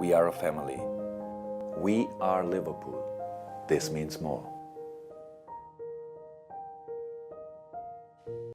We are a family. We are Liverpool. This means more.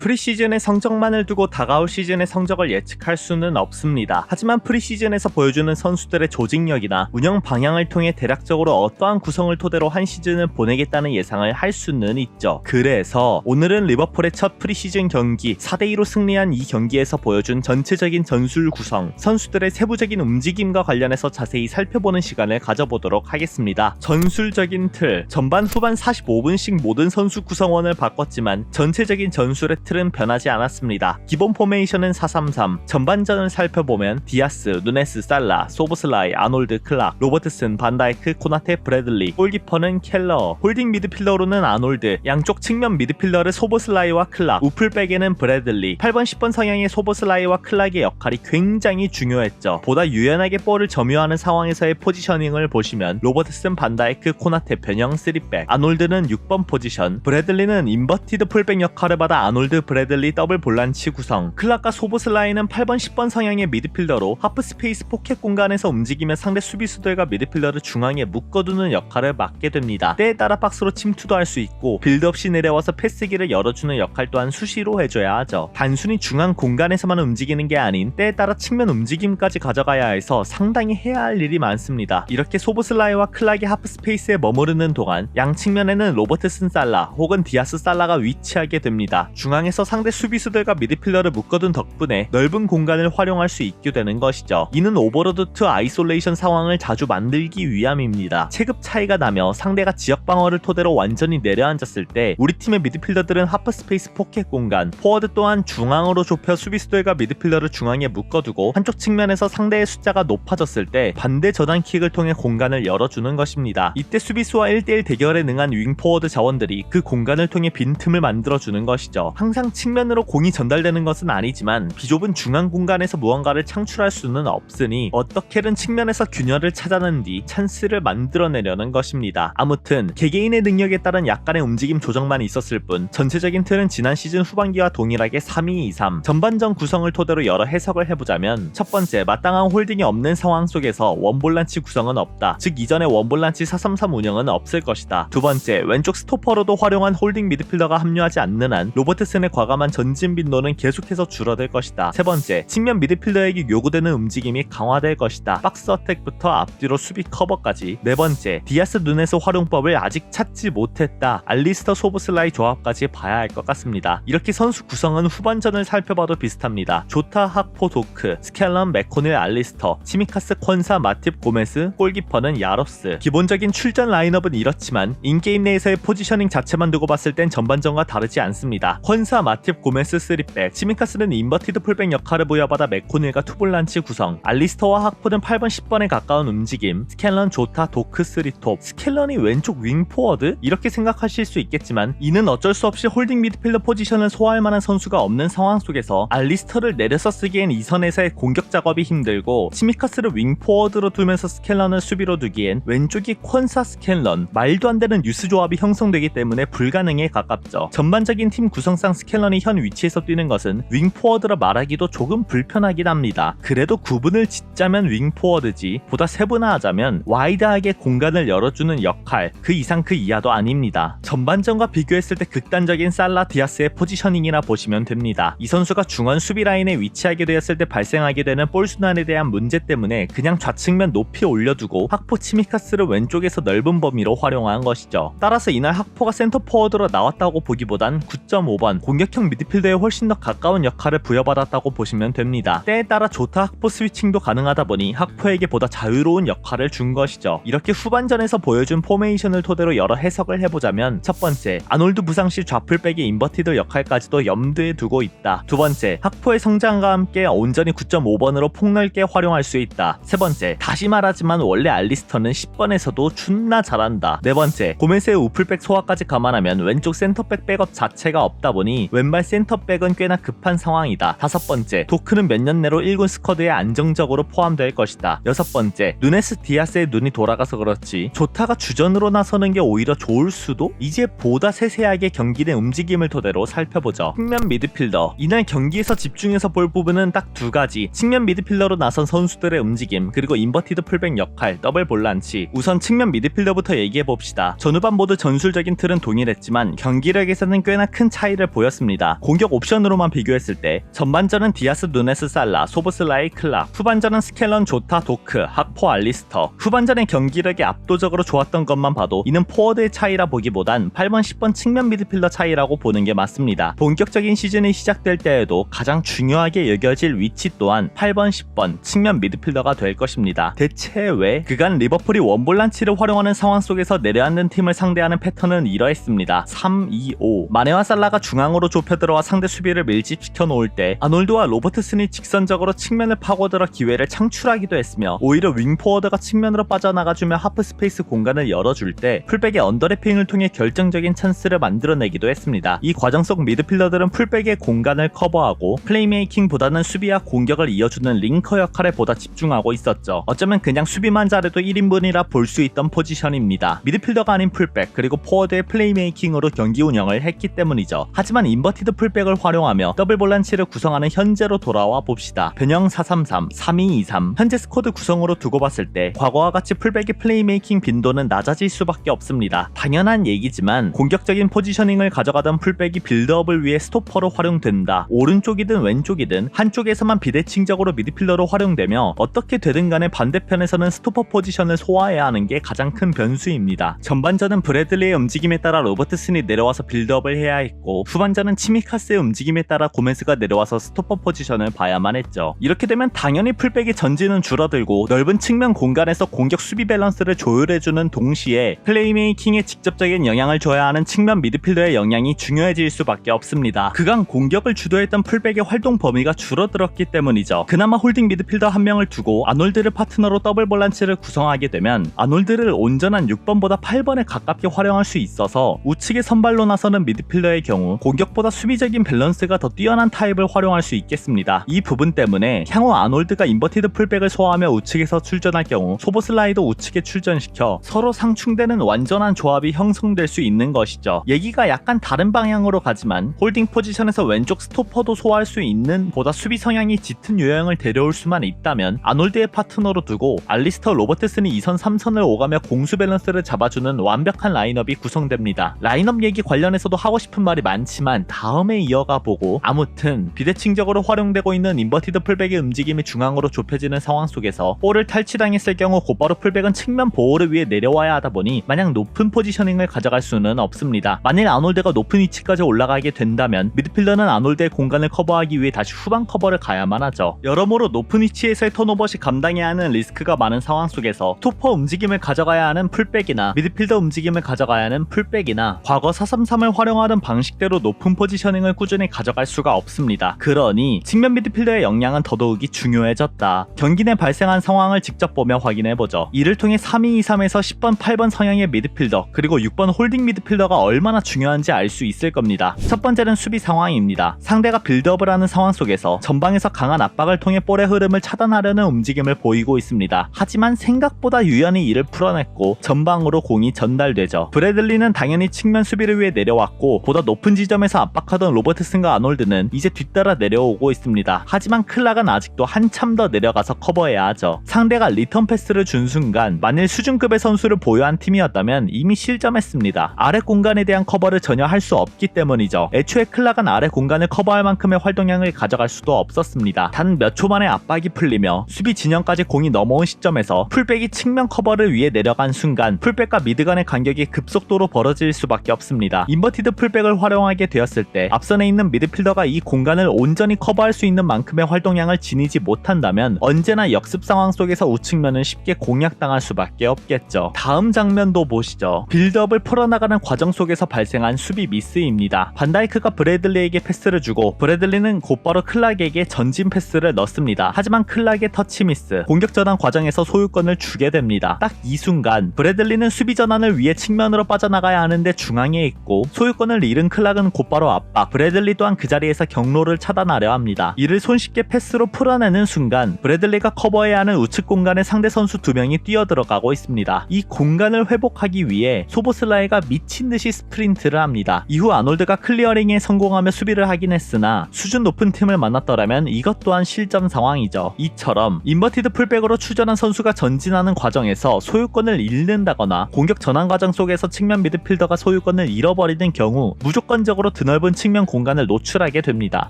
프리시즌의 성적만을 두고 다가올 시즌의 성적을 예측할 수는 없습니다. 하지만 프리시즌에서 보여주는 선수들의 조직력이나 운영 방향을 통해 대략적으로 어떠한 구성을 토대로 한 시즌을 보내겠다는 예상을 할 수는 있죠. 그래서 오늘은 리버풀의 첫 프리시즌 경기 4대2로 승리한 이 경기에서 보여준 전체적인 전술 구성, 선수들의 세부적인 움직임과 관련해서 자세히 살펴보는 시간을 가져보도록 하겠습니다. 전술적인 틀, 전반 후반 45분씩 모든 선수 구성원을 바꿨지만 전체적인 전술의 틀은 변하지 않았습니다. 기본 포메이션은 4-3-3. 전반전을 살펴보면 디아스, 누네스, 살라, 소보슬라이, 아놀드, 클락, 로버트슨, 반다이크, 코나테, 브래들리, 골키퍼는 켈러, 홀딩 미드필더로는 아놀드, 양쪽 측면 미드필더를 소보슬라이와 클락, 우풀백에는 브래들리. 8번, 10번 성향의 소보슬라이와 클락의 역할이 굉장히 중요했죠. 보다 유연하게 볼을 점유하는 상황에서의 포지셔닝을 보시면 로버트슨, 반다이크, 코나테 변형 3백, 아놀드는 6번 포지션, 브래들리는 인버티드 풀백 역할을 받아 아놀드, 브래들리 더블 볼란치 구성, 클락과 소보슬라이는 8번 10번 성향의 미드필더로 하프 스페이스 포켓 공간에서 움직이며 상대 수비수들과 미드필더를 중앙에 묶어두는 역할을 맡게 됩니다. 때에 따라 박스로 침투도 할 수 있고 빌드 없이 내려와서 패스기를 열어주는 역할 또한 수시로 해줘야 하죠. 단순히 중앙 공간에서만 움직이는 게 아닌 때에 따라 측면 움직임까지 가져가야 해서 상당히 해야 할 일이 많습니다. 이렇게 소보슬라이와 클락이 하프 스페이스에 머무르는 동안 양 측면에는 로버트슨 살라 혹은 디아스 살라가 위치하게 됩니다. 중앙에서 상대 수비수들과 미드필더를 묶어둔 덕분에 넓은 공간을 활용할 수 있게 되는 것이죠. 이는 오버로드 투 아이솔레이션 상황을 자주 만들기 위함입니다. 체급 차이가 나며 상대가 지역 방어를 토대로 완전히 내려앉았을 때 우리 팀의 미드필더들은 하프 스페이스 포켓 공간, 포워드 또한 중앙으로 좁혀 수비수들과 미드필더를 중앙에 묶어두고 한쪽 측면에서 상대의 숫자가 높아졌을 때 반대 저단킥을 통해 공간을 열어주는 것입니다. 이때 수비수와 1대1 대결에 능한 윙포워드 자원들이 그 공간을 통해 빈틈을 만들어주는 것이죠. 항상 측면으로 공이 전달되는 것은 아니지만 비좁은 중앙 공간에서 무언가를 창출할 수는 없으니 어떻게든 측면에서 균열을 찾아낸 뒤 찬스를 만들어내려는 것입니다. 아무튼 개개인의 능력에 따른 약간의 움직임 조정만 있었을 뿐 전체적인 틀은 지난 시즌 후반기와 동일하게 3-2-2-3. 전반전 구성을 토대로 여러 해석을 해보자면 첫 번째, 마땅한 홀딩이 없는 상황 속에서 원볼란치 구성은 없다. 즉 이전의 원볼란치 4-3-3 운영은 없을 것이다. 두 번째, 왼쪽 스토퍼로도 활용한 홀딩 미드필더가 합류하지 않는 한 로버트슨의 과감한 전진 빈도는 계속해서 줄어들 것이다. 세 번째, 측면 미드필더에게 요구되는 움직임이 강화될 것이다. 박스 어택부터 앞뒤로 수비 커버까지. 네 번째, 디아스 누네스 활용법을 아직 찾지 못했다. 알리스터 소보슬라이 조합까지 봐야 할 것 같습니다. 이렇게 선수 구성은 후반전을 살펴봐도 비슷합니다. 조타, 학포, 도크, 스켈런, 맥코닐, 알리스터, 치미카스, 콘사, 마팁, 고메스, 골키퍼는 야로스. 기본적인 출전 라인업은 이렇지만 인게임 내에서의 포지셔닝 자체만 두고 봤을 땐 전반전과 다르지 않습니다. 콘사, 마팁, 고메스 3백, 치미카스는 인버티드 풀백 역할을 부여받아 맥코닐과 투볼란치 구성, 알리스터와 학포는 8번 10번에 가까운 움직임, 스켈런, 조타, 도크 3톱. 스켈런이 왼쪽 윙포워드? 이렇게 생각하실 수 있겠지만 이는 어쩔 수 없이 홀딩 미드필더 포지션을 소화할 만한 선수가 없는 상황 속에서 알리스터를 내려서 쓰기엔 이 선에서의 공격 작업이 힘들고 치미카스를 윙포워드로 두면서 스켈런을 수비로 두기엔 왼쪽이 콘사 스켈런, 말도 안 되는 뉴스 조합이 형성되기 때문에 불가능에 가깝죠. 전반적인 팀 구성상 스켈런이 현 위치에서 뛰는 것은 윙포워드라 말하기도 조금 불편하긴 합니다. 그래도 구분을 짓자면 윙포워드지, 보다 세분화하자면 와이드하게 공간을 열어주는 역할, 그 이상 그 이하도 아닙니다. 전반전과 비교했을 때 극단적인 살라, 디아스의 포지셔닝이나 보시면 됩니다. 이 선수가 중원 수비 라인에 위치하게 되었을 때 발생하게 되는 볼 순환에 대한 문제 때문에 그냥 좌측면 높이 올려두고 학포, 치미카스를 왼쪽에서 넓은 범위로 활용한 것이죠. 따라서 이날 학포가 센터 포워드로 나왔다고 보기보단 9.5번 공격형 미드필더에 훨씬 더 가까운 역할을 부여받았다고 보시면 됩니다. 때에 따라 조타, 학포 스위칭도 가능하다 보니 학포에게 보다 자유로운 역할을 준 것이죠. 이렇게 후반전에서 보여준 포메이션을 토대로 여러 해석을 해보자면 첫 번째, 아놀드 부상 시 좌풀백의 인버티드 역할까지도 염두에 두고 있다. 두 번째, 학포의 성장과 함께 온전히 9.5번으로 폭넓게 활용할 수 있다. 세 번째, 다시 말하지만 원래 알리스터는 10번에서도 존나 잘한다. 네 번째, 고메스의 우풀백 소화까지 감안하면 왼쪽 센터백 백업 자체가 없다 보니 상황이니 왼발 센터백은 꽤나 급한 상황이다. 5번째, 도크는 몇 년 내로 1군 스쿼드에 안정적으로 포함될 것이다. 6번째, 누네스 디아스의 눈이 돌아가서 그렇지 조타가 주전으로 나서는 게 오히려 좋을 수도? 이제 보다 세세하게 경기 내 움직임을 토대로 살펴보죠. 측면 미드필더, 이날 경기에서 집중해서 볼 부분은 딱 두 가지. 측면 미드필더로 나선 선수들의 움직임, 그리고 인버티드 풀백 역할, 더블 볼란치. 우선 측면 미드필더부터 얘기해봅시다. 전후반 모두 전술적인 틀은 동일했지만 경기력에서는 꽤나 큰 차이를 보였습니다. 공격 옵션으로만 비교했을 때 전반전은 디아스, 누네스, 살라, 소보슬라이, 클락, 후반전은 스켈런, 조타, 도크, 학포, 알리스터. 후반전의 경기력이 압도적으로 좋았던 것만 봐도 이는 포워드의 차이라 보기보단 8번, 10번 측면 미드필더 차이라고 보는 게 맞습니다. 본격적인 시즌이 시작될 때에도 가장 중요하게 여겨질 위치 또한 8번, 10번 측면 미드필더가 될 것입니다. 대체 왜? 그간 리버풀이 원볼란치를 활용하는 상황 속에서 내려앉는 팀을 상대하는 패턴은 이러했습니다. 3-2-5. 마네와 살라가 중앙으로 좁혀 들어와 상대 수비를 밀집시켜 놓을 때 아놀드와 로버트슨이 직선적으로 측면을 파고들어 기회를 창출하기도 했으며, 오히려 윙포워드가 측면으로 빠져나가주며 하프 스페이스 공간을 열어줄 때 풀백의 언더래핑을 통해 결정적인 찬스를 만들어내기도 했습니다. 이 과정 속 미드필더들은 풀백의 공간을 커버하고 플레이메이킹보다는 수비와 공격을 이어주는 링커 역할에 보다 집중하고 있었죠. 어쩌면 그냥 수비만 잘해도 1인분이라 볼 수 있던 포지션입니다. 미드필더가 아닌 풀백, 그리고 포워드의 플레이메이킹으로 경기 운영을 했기 때문이죠. 하지만 인버티드 풀백을 활용하며 더블 볼란치를 구성하는 현재로 돌아와 봅시다. 변형 433, 3223. 현재 스쿼드 구성으로 두고 봤을 때 과거와 같이 풀백의 플레이메이킹 빈도는 낮아질 수밖에 없습니다. 당연한 얘기지만 공격적인 포지셔닝을 가져가던 풀백이 빌드업을 위해 스토퍼로 활용된다. 오른쪽이든 왼쪽이든 한쪽에서만 비대칭적으로 미드필더로 활용되며 어떻게 되든 간에 반대편에서는 스토퍼 포지션을 소화해야 하는 게 가장 큰 변수입니다. 전반전은 브래들리의 움직임에 따라 로버트슨이 내려와서 빌드업을 해야 했고, 후반전은 치미카스의 움직임에 따라 고메스가 내려와서 스토퍼 포지션을 봐야만 했죠. 이렇게 되면 당연히 풀백의 전진은 줄어들고 넓은 측면 공간에서 공격 수비 밸런스를 조율해주는 동시에 플레이메이킹에 직접적인 영향을 줘야 하는 측면 미드필더의 영향이 중요해질 수밖에 없습니다. 그간 공격을 주도했던 풀백의 활동 범위가 줄어들었기 때문이죠. 그나마 홀딩 미드필더 한 명을 두고 아놀드를 파트너로 더블 볼란치를 구성하게 되면 아놀드를 온전한 6번보다 8번에 가깝게 활용할 수 있어서 우측에 선발로 나서는 미드필더의 경우 공격보다 수비적인 밸런스가 더 뛰어난 타입을 활용할 수 있겠습니다. 이 부분 때문에 향후 아놀드가 인버티드 풀백을 소화하며 우측에서 출전할 경우 소보슬라이도 우측에 출전시켜 서로 상충되는 완전한 조합이 형성될 수 있는 것이죠. 얘기가 약간 다른 방향으로 가지만 홀딩 포지션에서 왼쪽 스토퍼도 소화할 수 있는 보다 수비 성향이 짙은 유형을 데려올 수만 있다면 아놀드의 파트너로 두고 알리스터, 로버트슨이 2선 3선을 오가며 공수 밸런스를 잡아주는 완벽한 라인업이 구성됩니다. 라인업 얘기 관련해서도 하고 싶은 말이 많지만 다음에 이어가 보고, 아무튼 비대칭적으로 활용되고 있는 인버티드 풀백의 움직임이 중앙으로 좁혀지는 상황 속에서 볼을 탈취당했을 경우 곧바로 풀백은 측면 보호를 위해 내려와야 하다 보니 마냥 높은 포지셔닝을 가져갈 수는 없습니다. 만일 아놀드가 높은 위치까지 올라가게 된다면 미드필더는 아놀드의 공간을 커버하기 위해 다시 후방 커버를 가야만 하죠. 여러모로 높은 위치에서의 턴오버시 감당해야 하는 리스크가 많은 상황 속에서 스토퍼 움직임을 가져가야 하는 풀백이나 미드필더 움직임을 가져가야 하는 풀백이나 과거 433을 활용하던 방식대로 높은 포지셔닝을 꾸준히 가져갈 수가 없습니다. 그러니 측면 미드필더의 역량은 더더욱이 중요해졌다. 경기 내 발생한 상황을 직접 보며 확인해보죠. 이를 통해 3-2-3에서 10번, 8번 성향의 미드필더 그리고 6번 홀딩 미드필더가 얼마나 중요한지 알 수 있을 겁니다. 첫 번째는 수비 상황입니다. 상대가 빌드업을 하는 상황 속에서 전방에서 강한 압박을 통해 볼의 흐름을 차단하려는 움직임을 보이고 있습니다. 하지만 생각보다 유연히 이를 풀어냈고 전방으로 공이 전달되죠. 브래들리는 당연히 측면 수비를 위해 내려왔고, 보다 높은 지점에서 압박하던 로버트슨과 아놀드는 이제 뒤따라 내려오고 있습니다. 하지만 클락은 아직도 한참 더 내려가서 커버해야 하죠. 상대가 리턴 패스를 준 순간 만일 수준급의 선수를 보유한 팀이었다면 이미 실점했습니다. 아래 공간에 대한 커버를 전혀 할 수 없기 때문이죠. 애초에 클락은 아래 공간을 커버할 만큼의 활동량을 가져갈 수도 없었습니다. 단 몇 초 만에 압박이 풀리며 수비 진영까지 공이 넘어온 시점에서 풀백이 측면 커버를 위해 내려간 순간 풀백과 미드 간의 간격이 급속도로 벌어질 수밖에 없습니다. 인버티드 풀백을 활용하게 되었을 때 앞선에 있는 미드필더가 이 공간을 온전히 커버할 수 있는 만큼의 활동량을 지니지 못한다면 언제나 역습 상황 속에서 우측면은 쉽게 공략당할 수밖에 없겠죠. 다음 장면도 보시죠. 빌드업을 풀어나가는 과정 속에서 발생한 수비 미스입니다. 반다이크가 브래들리에게 패스를 주고 브래들리는 곧바로 클락에게 전진 패스를 넣습니다. 하지만 클락의 터치 미스, 공격 전환 과정에서 소유권을 주게 됩니다. 딱 이 순간 브래들리는 수비 전환을 위해 측면으로 빠져나가야 하는데 중앙에 있고, 소유권을 잃은 클락은 곧 곧바로 압박. 브래들리 또한 그 자리에서 경로를 차단하려 합니다. 이를 손쉽게 패스로 풀어내는 순간 브래들리가 커버해야 하는 우측 공간에 상대 선수 2명이 뛰어들어가고 있습니다. 이 공간을 회복하기 위해 소보슬라이가 미친듯이 스프린트를 합니다. 이후 아놀드가 클리어링에 성공하며 수비를 하긴 했으나 수준 높은 팀을 만났더라면 이것 또한 실점 상황이죠. 이처럼 인버티드 풀백으로 출전한 선수가 전진하는 과정에서 소유권을 잃는다거나 공격 전환 과정 속에서 측면 미드필더가 소유권을 잃어버리는 경우 무조건적으로 드넓은 측면 공간을 노출하게 됩니다.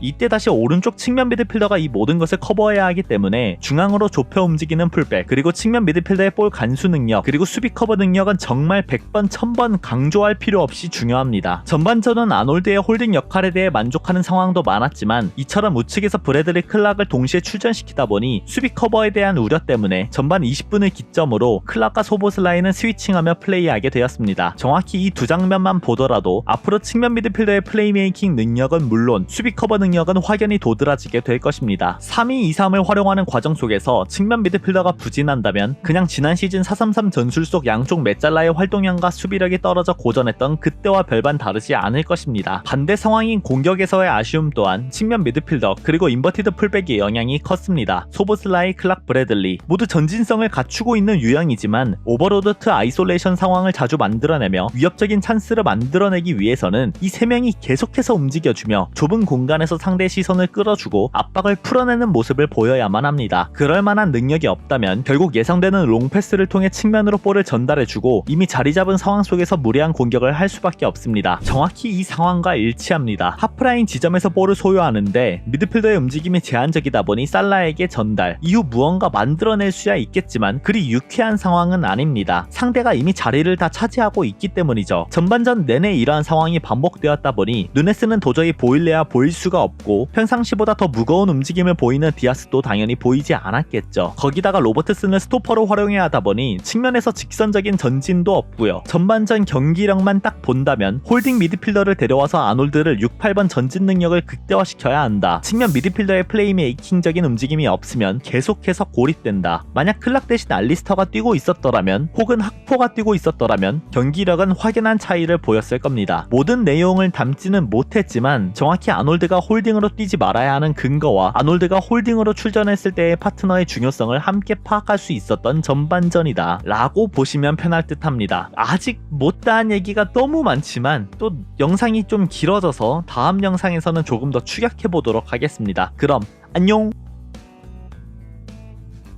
이때 다시 오른쪽 측면 미드필더가 이 모든 것을 커버해야 하기 때문에 중앙으로 좁혀 움직이는 풀백, 그리고 측면 미드필더의 볼 간수 능력, 그리고 수비 커버 능력은 정말 100번 1000번 강조할 필요 없이 중요합니다. 전반전은 아놀드의 홀딩 역할에 대해 만족하는 상황도 많았지만 이처럼 우측에서 브래들리 클락을 동시에 출전시키다 보니 수비 커버에 대한 우려 때문에 전반 20분을 기점으로 클락과 소보슬라이는 스위칭하며 플레이하게 되었습니다. 정확히 이 두 장면만 보더라도 앞으로 측면 미드필더의 플레이메이킹 능력은 물론 수비 커버 능력은 확연히 도드라지게 될 것입니다. 3-2-3을 활용하는 과정 속에서 측면 미드필더가 부진한다면 그냥 지난 시즌 4-3-3 전술 속 양쪽 메잘라의 활동량과 수비력이 떨어져 고전했던 그때와 별반 다르지 않을 것입니다. 반대 상황인 공격에서의 아쉬움 또한 측면 미드필더 그리고 인버티드 풀백의 영향이 컸습니다. 소보슬라이, 클락, 브래들리 모두 전진성을 갖추고 있는 유형이지만 오버로드 아이솔레이션 상황을 자주 만들어내며 위협적인 찬스를 만들어내기 위해서는 이 3명이 계속해서 움직여주며 좁은 공간에서 상대의 시선을 끌어주고 압박을 풀어내는 모습을 보여야만 합니다. 그럴 만한 능력이 없다면 결국 예상되는 롱패스를 통해 측면으로 볼을 전달해주고 이미 자리 잡은 상황 속에서 무리한 공격을 할 수밖에 없습니다. 정확히 이 상황과 일치합니다. 하프라인 지점에서 볼을 소유하는데 미드필더의 움직임이 제한적이다 보니 살라에게 전달, 이후 무언가 만들어낼 수야 있겠지만 그리 유쾌한 상황은 아닙니다. 상대가 이미 자리를 다 차지하고 있기 때문이죠. 전반전 내내 이러한 상황이 반복되었다 보니 누네스는 도저히 보일래야 보일 수가 없고 평상시보다 더 무거운 움직임을 보이는 디아스도 당연히 보이지 않았겠죠. 거기다가 로버트슨을 스토퍼로 활용해야 하다 보니 측면에서 직선적인 전진도 없고요. 전반전 경기력만 딱 본다면 홀딩 미드필더를 데려와서 아놀드를 6-8번 전진 능력을 극대화시켜야 한다. 측면 미드필더의 플레이메이킹적인 움직임이 없으면 계속해서 고립된다. 만약 클락 대신 알리스터가 뛰고 있었더라면 혹은 학포가 뛰고 있었더라면 경기력은 확연한 차이를 보였을 겁니다. 모든 내용을 담지는 못했지만 정확히 아놀드가 홀딩으로 뛰지 말아야 하는 근거와 아놀드가 홀딩으로 출전했을 때의 파트너의 중요성을 함께 파악할 수 있었던 전반전이다 라고 보시면 편할 듯 합니다. 아직 못다한 얘기가 너무 많지만 또 영상이 좀 길어져서 다음 영상에서는 조금 더 추격해 보도록 하겠습니다. 그럼 안녕.